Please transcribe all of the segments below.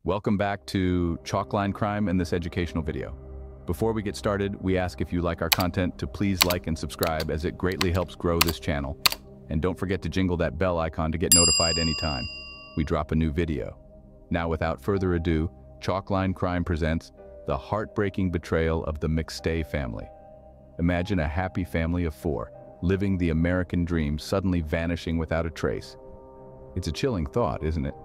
Welcome back to Chalkline Crime and this educational video. Before we get started, we ask if you like our content to please like and subscribe as it greatly helps grow this channel. And don't forget to jingle that bell icon to get notified anytime we drop a new video. Now, without further ado, Chalkline Crime presents the heartbreaking betrayal of the McStay family. Imagine a happy family of four, living the American dream, suddenly vanishing without a trace. It's a chilling thought, isn't it?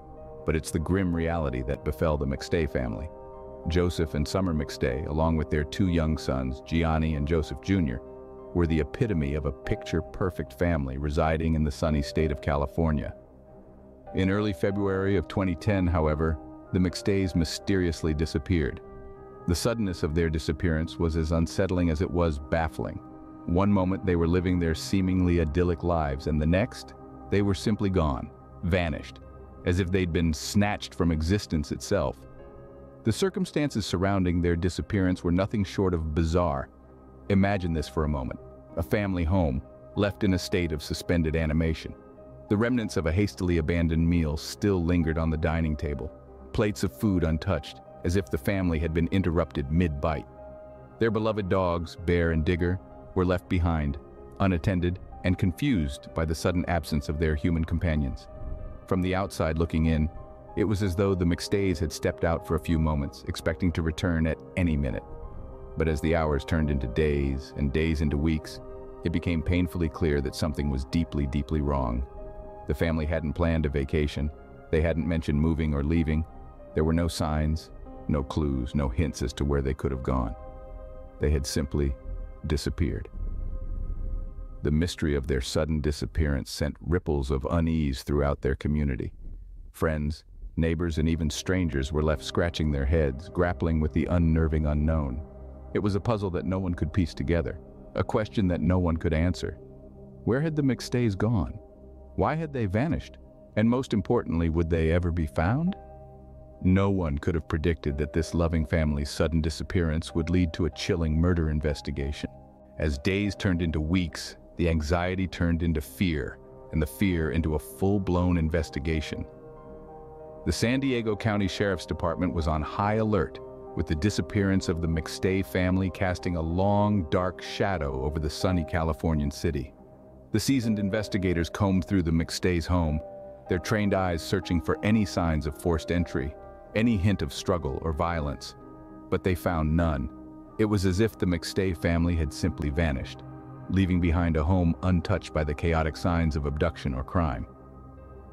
But it's the grim reality that befell the McStay family. Joseph and Summer McStay, along with their two young sons, Gianni and Joseph Jr., were the epitome of a picture-perfect family residing in the sunny state of California. In early February of 2010, however, the McStays mysteriously disappeared. The suddenness of their disappearance was as unsettling as it was baffling. One moment they were living their seemingly idyllic lives, and the next, they were simply gone, vanished, as if they'd been snatched from existence itself. The circumstances surrounding their disappearance were nothing short of bizarre. Imagine this for a moment: a family home, left in a state of suspended animation. The remnants of a hastily abandoned meal still lingered on the dining table, plates of food untouched, as if the family had been interrupted mid-bite. Their beloved dogs, Bear and Digger, were left behind, unattended and confused by the sudden absence of their human companions. From the outside looking in, it was as though the McStays had stepped out for a few moments, expecting to return at any minute. But as the hours turned into days and days into weeks, it became painfully clear that something was deeply, deeply wrong. The family hadn't planned a vacation. They hadn't mentioned moving or leaving. There were no signs, no clues, no hints as to where they could have gone. They had simply disappeared. The mystery of their sudden disappearance sent ripples of unease throughout their community. Friends, neighbors, and even strangers were left scratching their heads, grappling with the unnerving unknown. It was a puzzle that no one could piece together, a question that no one could answer. Where had the McStays gone? Why had they vanished? And most importantly, would they ever be found? No one could have predicted that this loving family's sudden disappearance would lead to a chilling murder investigation. As days turned into weeks, the anxiety turned into fear, and the fear into a full-blown investigation. The San Diego County Sheriff's Department was on high alert, with the disappearance of the McStay family casting a long, dark shadow over the sunny Californian city. The seasoned investigators combed through the McStays' home, their trained eyes searching for any signs of forced entry, any hint of struggle or violence. But they found none. It was as if the McStay family had simply vanished, leaving behind a home untouched by the chaotic signs of abduction or crime.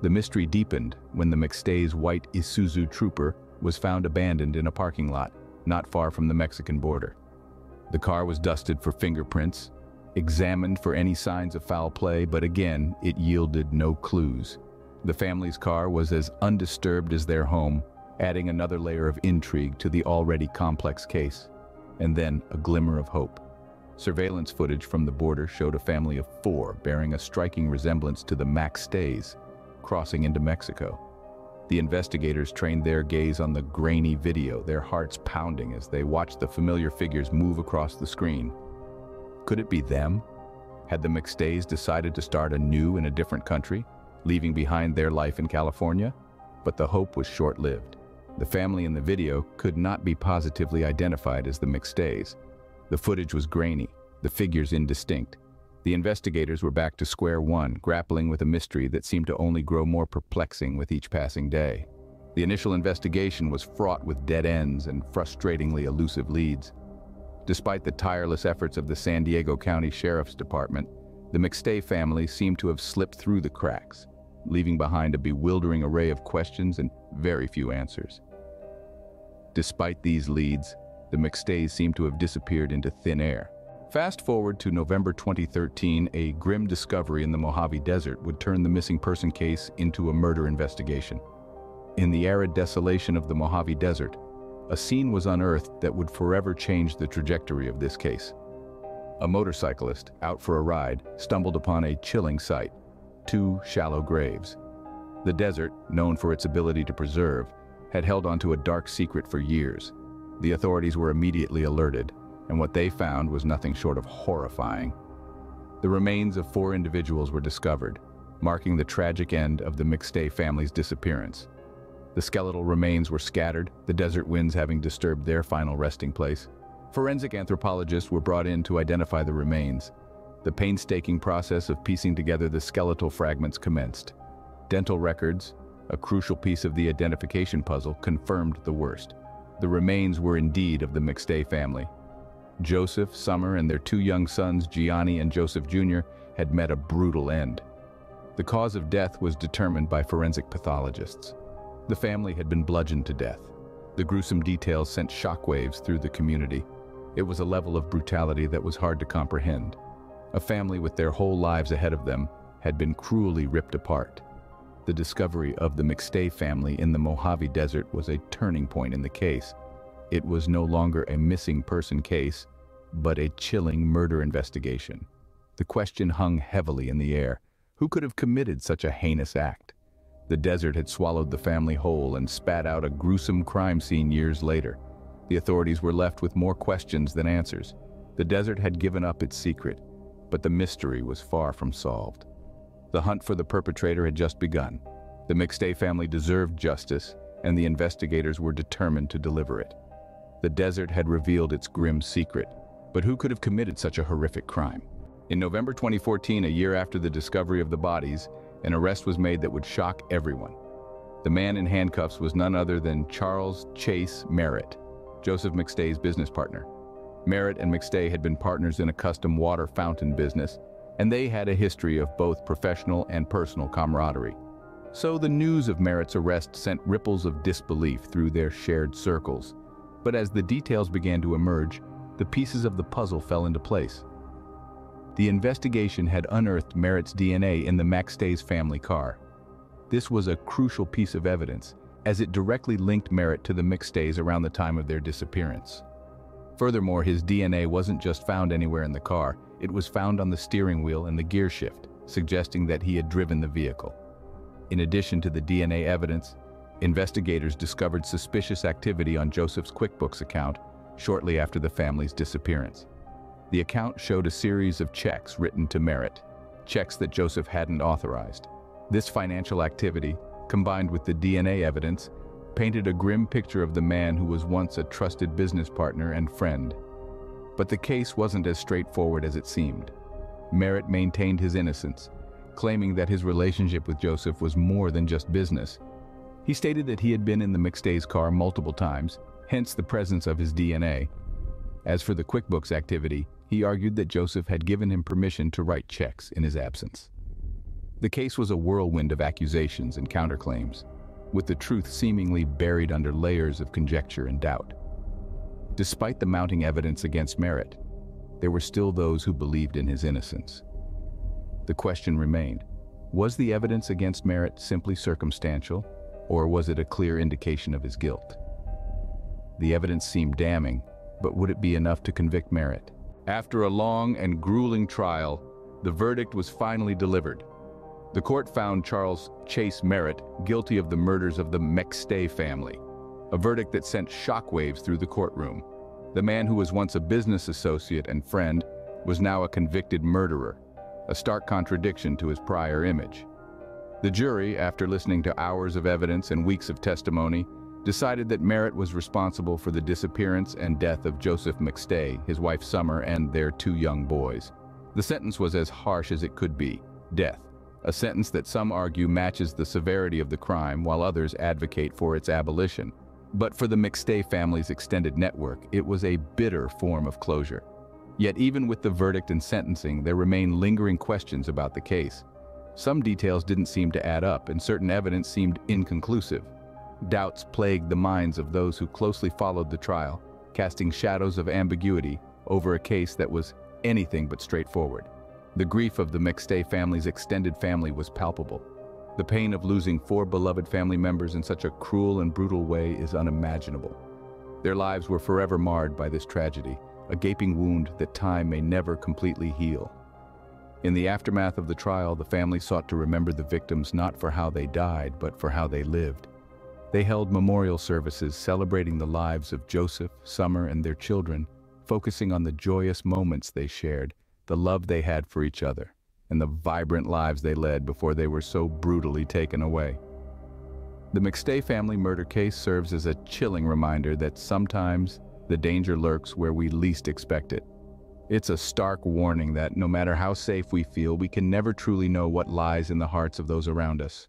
The mystery deepened when the McStays' white Isuzu Trooper was found abandoned in a parking lot not far from the Mexican border. The car was dusted for fingerprints, examined for any signs of foul play, but again, it yielded no clues. The family's car was as undisturbed as their home, adding another layer of intrigue to the already complex case. And then a glimmer of hope. Surveillance footage from the border showed a family of four bearing a striking resemblance to the McStays, crossing into Mexico. The investigators trained their gaze on the grainy video, their hearts pounding as they watched the familiar figures move across the screen. Could it be them? Had the McStays decided to start anew in a different country, leaving behind their life in California? But the hope was short-lived. The family in the video could not be positively identified as the McStays. The footage was grainy, the figures indistinct. The investigators were back to square one, grappling with a mystery that seemed to only grow more perplexing with each passing day. The initial investigation was fraught with dead ends and frustratingly elusive leads. Despite the tireless efforts of the San Diego County Sheriff's Department, the McStay family seemed to have slipped through the cracks, leaving behind a bewildering array of questions and very few answers. Despite these leads, the McStays seemed to have disappeared into thin air. Fast forward to November 2013, a grim discovery in the Mojave Desert would turn the missing person case into a murder investigation. In the arid desolation of the Mojave Desert, a scene was unearthed that would forever change the trajectory of this case. A motorcyclist, out for a ride, stumbled upon a chilling sight: two shallow graves. The desert, known for its ability to preserve, had held onto a dark secret for years. The authorities were immediately alerted, and what they found was nothing short of horrifying. The remains of four individuals were discovered, marking the tragic end of the McStay family's disappearance. The skeletal remains were scattered, the desert winds having disturbed their final resting place. Forensic anthropologists were brought in to identify the remains. The painstaking process of piecing together the skeletal fragments commenced. Dental records, a crucial piece of the identification puzzle, confirmed the worst. The remains were indeed of the McStay family. Joseph, Summer, and their two young sons, Gianni and Joseph Jr., had met a brutal end. The cause of death was determined by forensic pathologists. The family had been bludgeoned to death. The gruesome details sent shockwaves through the community. It was a level of brutality that was hard to comprehend. A family with their whole lives ahead of them had been cruelly ripped apart. The discovery of the McStay family in the Mojave Desert was a turning point in the case. It was no longer a missing person case, but a chilling murder investigation. The question hung heavily in the air. Who could have committed such a heinous act? The desert had swallowed the family whole and spat out a gruesome crime scene years later. The authorities were left with more questions than answers. The desert had given up its secret, but the mystery was far from solved. The hunt for the perpetrator had just begun. The McStay family deserved justice, and the investigators were determined to deliver it. The desert had revealed its grim secret, but who could have committed such a horrific crime? In November 2014, a year after the discovery of the bodies, an arrest was made that would shock everyone. The man in handcuffs was none other than Charles Chase Merritt, Joseph McStay's business partner. Merritt and McStay had been partners in a custom water fountain business, and they had a history of both professional and personal camaraderie. So the news of Merritt's arrest sent ripples of disbelief through their shared circles. But as the details began to emerge, the pieces of the puzzle fell into place. The investigation had unearthed Merritt's DNA in the McStay's family car. This was a crucial piece of evidence, as it directly linked Merritt to the McStays around the time of their disappearance. Furthermore, his DNA wasn't just found anywhere in the car, it was found on the steering wheel and the gear shift, suggesting that he had driven the vehicle. In addition to the DNA evidence, investigators discovered suspicious activity on Joseph's QuickBooks account shortly after the family's disappearance. The account showed a series of checks written to Merritt, checks that Joseph hadn't authorized. This financial activity, combined with the DNA evidence, painted a grim picture of the man who was once a trusted business partner and friend. But the case wasn't as straightforward as it seemed. Merritt maintained his innocence, claiming that his relationship with Joseph was more than just business. He stated that he had been in the McStay's car multiple times, hence the presence of his DNA. As for the QuickBooks activity, he argued that Joseph had given him permission to write checks in his absence. The case was a whirlwind of accusations and counterclaims, with the truth seemingly buried under layers of conjecture and doubt. Despite the mounting evidence against Merritt, there were still those who believed in his innocence. The question remained, was the evidence against Merritt simply circumstantial, or was it a clear indication of his guilt? The evidence seemed damning, but would it be enough to convict Merritt? After a long and grueling trial, the verdict was finally delivered. The court found Charles Chase Merritt guilty of the murders of the McStay family, a verdict that sent shockwaves through the courtroom. The man who was once a business associate and friend was now a convicted murderer, a stark contradiction to his prior image. The jury, after listening to hours of evidence and weeks of testimony, decided that Merritt was responsible for the disappearance and death of Joseph McStay, his wife Summer, and their two young boys. The sentence was as harsh as it could be: death, a sentence that some argue matches the severity of the crime while others advocate for its abolition. But for the McStay family's extended network, it was a bitter form of closure. Yet even with the verdict and sentencing, there remain lingering questions about the case. Some details didn't seem to add up, and certain evidence seemed inconclusive. Doubts plagued the minds of those who closely followed the trial, casting shadows of ambiguity over a case that was anything but straightforward. The grief of the McStay family's extended family was palpable. The pain of losing 4 beloved family members in such a cruel and brutal way is unimaginable. Their lives were forever marred by this tragedy, a gaping wound that time may never completely heal. In the aftermath of the trial, the family sought to remember the victims not for how they died, but for how they lived. They held memorial services celebrating the lives of Joseph, Summer, and their children, focusing on the joyous moments they shared, the love they had for each other, and the vibrant lives they led before they were so brutally taken away. The McStay family murder case serves as a chilling reminder that sometimes the danger lurks where we least expect it. It's a stark warning that no matter how safe we feel, we can never truly know what lies in the hearts of those around us.